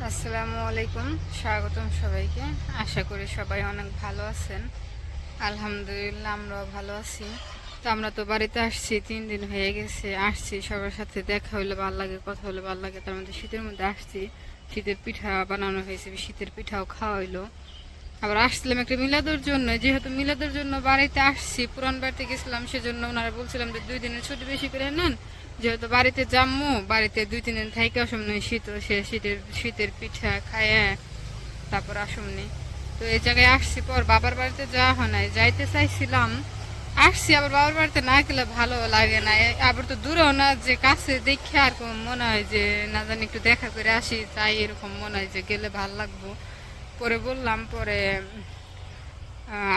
আসসালামু আলাইকুম, স্বাগতম সবাইকে। আশা করি সবাই অনেক ভালো আছেন। আলহামদুলিল্লাহ আমরাও ভালো আছি। তো আমরা তো বাড়িতে আসছি, 3 দিন হয়ে গেছে। আসছি, সবার সাথে দেখা হইলে ভালো লাগে, কথা হলে ভালো লাগে। তার মধ্যে শীতের মধ্যে আসছি, শীতের পিঠা বানানো হয়েছে, শীতের পিঠাও খাওয়া হইলো। আবার আসছিলাম একটা মিলাদের জন্য, যেহেতু মিলাদের জন্য বাড়িতে আসছি, পুরান বাড়িতে গেছিলাম, সেজন্য ওনারা বলছিলাম যে 2 দিনের ছুটি বেশি করে নেন, যেহেতু বাড়িতে যাবো, বাড়িতে 2-3 দিন থাইকে আসুমনি, শীত সে শীতের শীতের পিঠা খায় তারপর আসুমনি। তো এই জায়গায় আসছি, পর বাবার বাড়িতে যাওয়া হয় নাই, যাইতে চাইছিলাম। আসছি, আবার বাবার বাড়িতে না গেলে ভালো লাগে না। আবার তো দূরেও না, যে কাছে দেখে আর মনে হয় যে না জানি একটু দেখা করে আসি, তাই এরকম মনে হয় যে গেলে ভালো লাগবো। পরে বললাম, পরে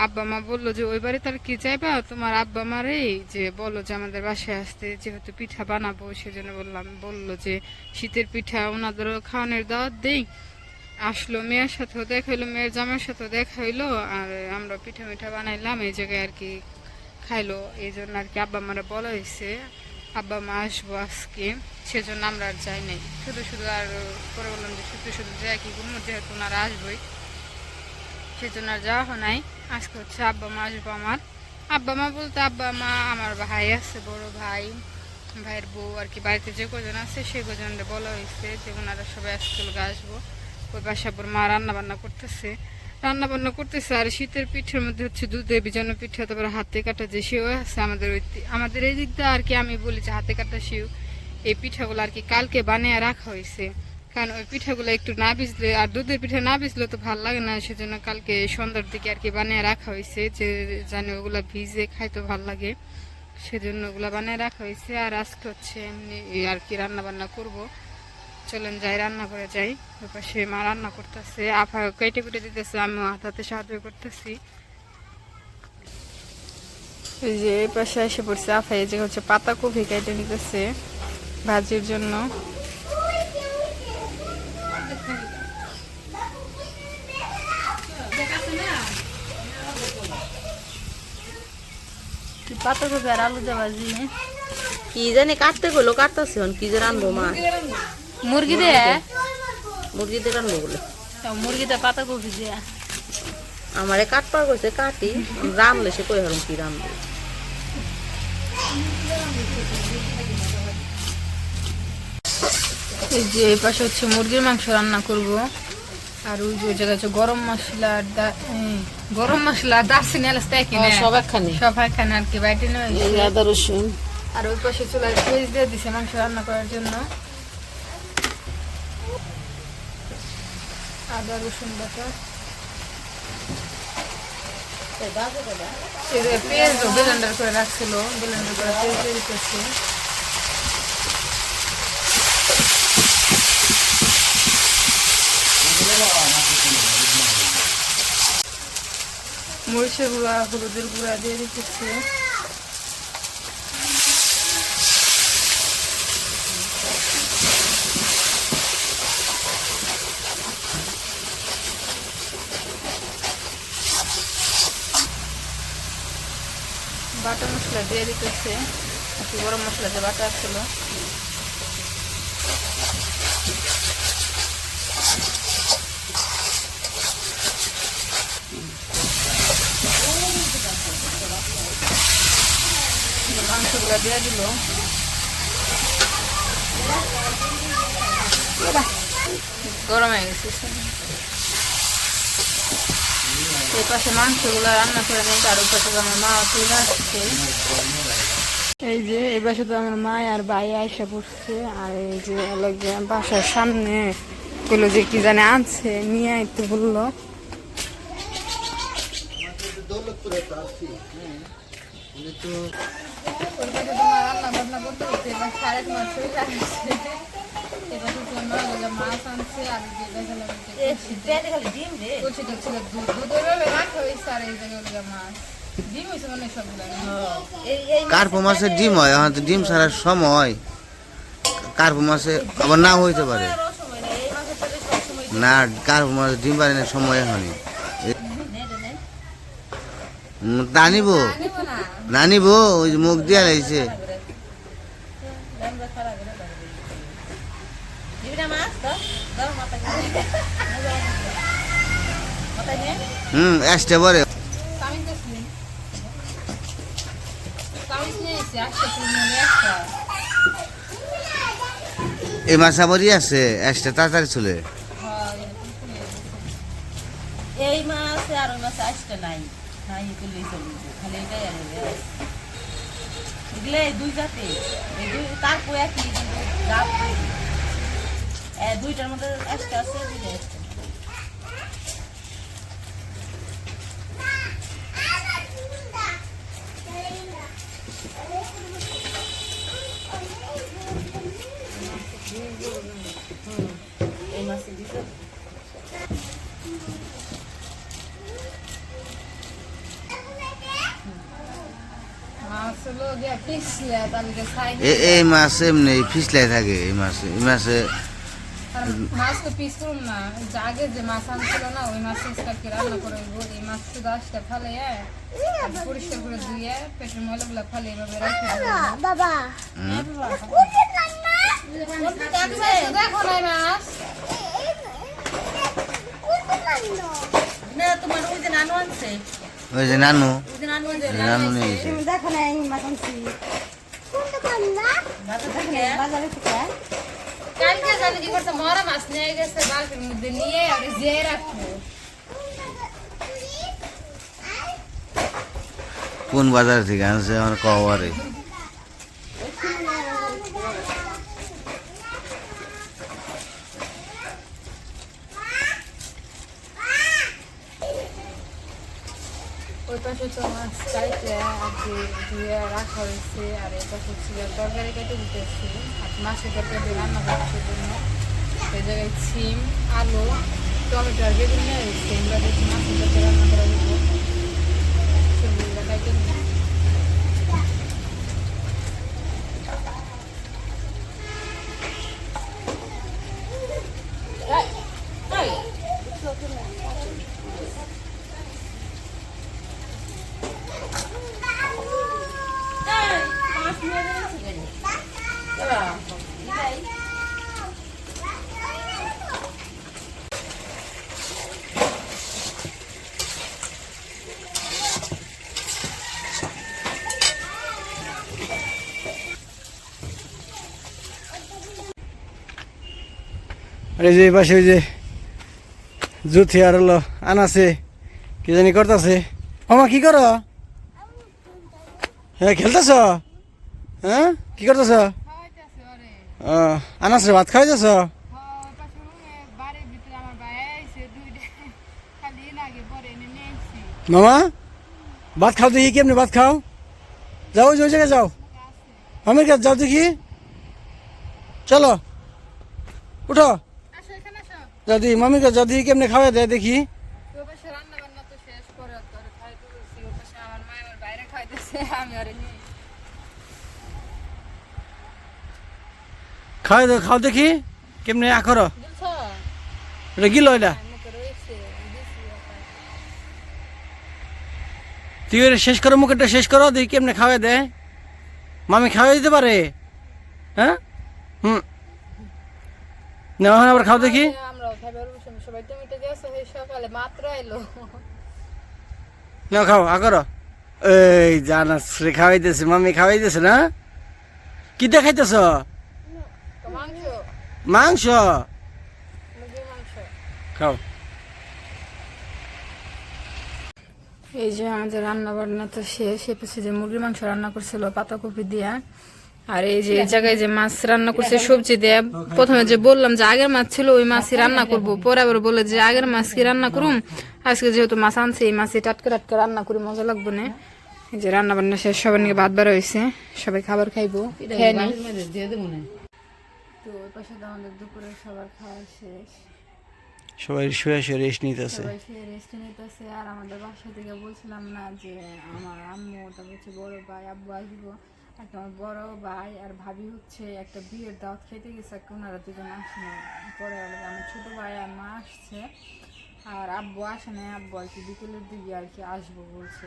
আব্বা মা বললো যে ওই বাড়িতে আর কি যাইবা, তোমার আব্বা মারেই যে বলো যে আমাদের বাসায় আসতে, যেহেতু পিঠা বানাবো সেজন্য বললো যে শীতের পিঠা ওনাদেরও খাওয়ানোর দাওয়াত দেই। আসলো, মেয়ের সাথেও দেখা হইলো, মেয়ের জামার সাথেও দেখা হইলো, আর আমরা পিঠা মিঠা বানাইলাম এই জায়গায় আর কি খাইলো। এই জন্য আর কি আব্বা মারা বলা হয়েছে আব্বা মা আসবো আজকে, সেজন্য আমরা আর যাই নাই। শুধু শুধু আর পরে বললাম যে শুধু শুধু যাই কি করবো, যেহেতু ওনারা আসবোই, সেজন্য আর যাওয়া হয় নাই। আজকে হচ্ছে আব্বা মা আসবো আমার। আব্বা মা বলতে আব্বা মা, আমার ভাই আছে, বড় ভাই, ভাইয়ের বউ আর কি, বাড়িতে যে কজন আছে সেই কজনরে বলা হয়েছে যে ওনারা সবাই আজকে আসবো। ওই বাসা পর মা রান্না বান্না করতেছে। আর শীতের পিঠের মধ্যে হচ্ছে দুধে ভিজানো পিঠা, তারপর হাতে কাটা যে সেও আছে আমাদের এই দিকটা আর কি। আমি বলি যে হাতে কাটা সেও, এই পিঠাগুলো আর কি কালকে বানিয়ে রাখা হয়েছে, কারণ ওই পিঠাগুলো একটু না ভিজলে, আর দুধের পিঠা না ভিজলে তো ভালো লাগে না, সেজন্য কালকে সন্ধ্যার দিকে আর কি বানিয়ে রাখা হয়েছে, যে জানি ওগুলা ভিজে খাইতে ভালো লাগে, সেজন্য ওগুলা বানিয়ে রাখা হয়েছে। আর আজকে হচ্ছে এমনি আর কি রান্না বান্না করবো। চলেন যাই, রান্না করে যাই। ওই পাশে মা রান্না করতেছে, আফা কেটে কুটে দিতেছে, আমিও হাতে সাহায্য করতেছি। এই যে এই পাশে এসে পড়ছে আফা, এই যে হচ্ছে পাতাকপি কেটে নিতেছে ভাজির জন্য। পাতাকপি আর আলু দিয়ে ভাজি, কি জানি কাটতে গেলো, কাটতেছে কি যে রানবো মা, মুরগি দিয়ে রানবো বলে মুরগি দিয়ে পাতাকপি দিয়ে। আমারে কাটপার কইছে, কাটি রানলে সে কই হলাম কি রানবো। এই যে এই পাশে হচ্ছে মুরগির মাংস রান্না করব। আর ওই যে জায়গা হচ্ছে গরম মশলা দারচিনি এলাচ কিনে সব একখানে আর কি বাইটে নিয়ে আদা রসুন। আর ওই পাশে চুলায় পেঁয়াজ দিয়ে দিছে মাংস রান্না করার জন্য, আদা রসুন বাটা। পেঁয়াজ ব্লেন্ডার করে রাখছিল, ব্লেন্ডার করে পেঁয়াজ দিয়ে দিতেছে। মরিচের গুঁড়া, হলুদের গুঁড়া দিয়ে দিতেছে। বাটা মশলা দিয়ে দিতেছে, একটু গরম মশলা দিয়ে বাটা ছিল। মাংসগুলো দিয়ে দিল, গরম হয়ে গেছে। এই পাশে মাংসগুলো রান্না করে নেই, আর ওই পাশে আমার মা তুলে আসছে। এই যে এই পাশে তো আমার মা আর ভাই আইসা পড়ছে। আর এই যে বাসার সামনে বললো যে কি জানে আনছে, নিয়ে আইতে বললো। রান্না বান্না করতে করতে এবার 8:30 হয়ে যাচ্ছে। এবার মাছ আনছে, আর কার্পো মাছের ডিম হয়, এখন তো ডিম ছাড়ার সময়, কার্পো মাছে আবার না হইতে পারে না, কার্পো মাছের ডিম বানানোর সময় এখনই না নিব, ওই যে মুখ দিয়া লাগছে। মাছ কোথায় নিয়ে আসতে পারে কামিং করছিলেন কামিং নিয়ে এসে আসতে তুমি একটা এই মাছ আবারই আছে আসতে তাড়াতাড়ি চলে এই মাছে আর ওই মাছে আসতে নাই নাই তুললেই চলবে খালি এটাই আর এগুলো দুই জাতে এই দুই তারপর একই কিন্তু জাত দুইটার মধ্যে একটা আছে দুইটা আসছে এই মাছে দিতে মাছ হলো গিয়া পিছলে তাহলে খাই এই মাছ এমনি ফিসলাই থাকে এই মাছে মাছ তো পিস করুন না যে আগে যে মাছ আনছিল না ওই মাছ ইস্কারকে রান্না করে এই মাছ শুধু আসতে ফালে পরিষ্কার করে ধুয়ে পেটের ময়লাগুলো ফালে এভাবে রাখি বাবা দেখো নাই মাছ না তোমার ওই যে নানু আনছে ওই যে নানু ওই যে নানু আনছে নানু নিয়ে গেছে দেখো না এই মাছ আনছি কোনটা পান্না বাজার থেকে বাজারে থেকে কালকে জানি কি করছে মরা মাছ নিয়ে গেছে বালতির মধ্যে নিয়ে আর যে রাখবো কোন বাজার থেকে আনছে আমার কবারে ওই পাশে তো মাছ কাইটে আর কি ধুয়ে রাখা হয়েছে আর এই পাশে ছিল তরকারি কেটে দিতেছি আর মাছের তরকারি রান্না করার জন্য এই জায়গায় সিম আলু টমেটো আর বেগুন নিয়ে এসেছি আমরা দেখছি মাছের তরকারি রান্না করা হইব সবজিগুলো কাইটে নিয়ে আর এই যে এই পাশে ওই যে জুথি আর হলো আনাছে কি জানি করতেছে মামা কি করো হ্যাঁ খেলতেছ হ্যাঁ কি করতেছ খাওয়াইতেছে ওরে আনাসে ভাত খাওয়াইতেছ ওই পাশে বাড়ির ভিতরে আমার ভাই আইছে দুইটা খালি লাগে পরে এনে নিয়ে আইছি মামা ভাত খাও দেখি কেমনি ভাত খাও যাও ওই জায়গায় যাও মামির কাছে যাও দেখি চলো উঠো আসো এখানে আসো যাও দেখি মামির কাছে যাও দেখি কেমনি খাওয়াই দেয় দেখি ওই পাশে রান্না বান্না তো শেষ করে তোরে খাইতে বলছি ওই পাশে আমার মা আমার বাইরে খাইতেছে আমি ওরে নিয়ে খাওয়াই দাও খাও দেখি কেমনি আখরো বুঝছো এটা গিল এটা মুখে রয়েছে দিছি তুই ওটা শেষ করো মুখেরটা শেষ করো দেখি কেমনে খাওয়াই দেয় মামি খাওয়াই দিতে পারে হ্যাঁ না আবার খাও দেখি আমরাও খাবার বসে সবাই টমেটো দিয়েছে সেই সকালে মাত্র এলো না খাও আগরো এই জানাস রে খাওয়াইতেছে মামি খাওয়াইতেছে না কি দেখাইতেছ তো মাংস মাংস মুরগির মাংস খাও এই যে আমাদের রান্না বান্না তো শেষ এ পাশে যে মুরগির মাংস রান্না করছিল পাতাকপি দিয়া আর এই যে এই জায়গায় যে মাছ রান্না করছে সবজি দিয়ে প্রথমে যে বললাম যে আগের মাছ ছিল ওই মাছই রান্না করব পরে আবার বলে যে আগের মাছ কি রান্না করুম আজকে যেহেতু মাছ আনছে এই মাছই টাটকা টাটকা রান্না করি মজা লাগবে না এই যে রান্না বান্না শেষ সবার নিয়ে ভাত বেড়া হয়েছে সবাই খাবার খাইবো খেয়ে নি তো ওই পাশে তো আমাদের দুপুরে সবার খাওয়া শেষ সবাই শুয়ে শুয়ে রেস্ট নিতেছে সবাই সে রেস্ট নিতেছে আর আমাদের বাসা থেকে বলছিলাম না যে আমার আম্মু তারপর হচ্ছে বড় ভাই আব্বু আসবো একটা আমার বড় ভাই আর ভাবি হচ্ছে একটা বিয়ের দাওয়াত খেতে গেছে ওনারা দুজন আসেনি পরে হলো আমার ছোট ভাই আর মা আসছে আর আব্বু আসে নাই আব্বু আর কি বিকেলের দিকে আর কি আসবো বলছে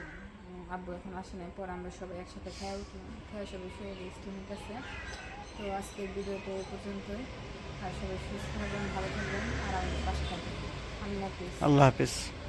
আব্বু এখন আসে নাই পরে আমরা সবাই একসাথে খেয়ে সবাই শুয়ে রেস্ট নিতেছে তো আজকের ভিডিওটা এই পর্যন্তই আর সবাই সুস্থ থাকবেন, ভালো থাকবেন, আর আমাদের পাশে থাকবেন। আল্লাহ হাফিজ। আল্লাহ হাফিজ।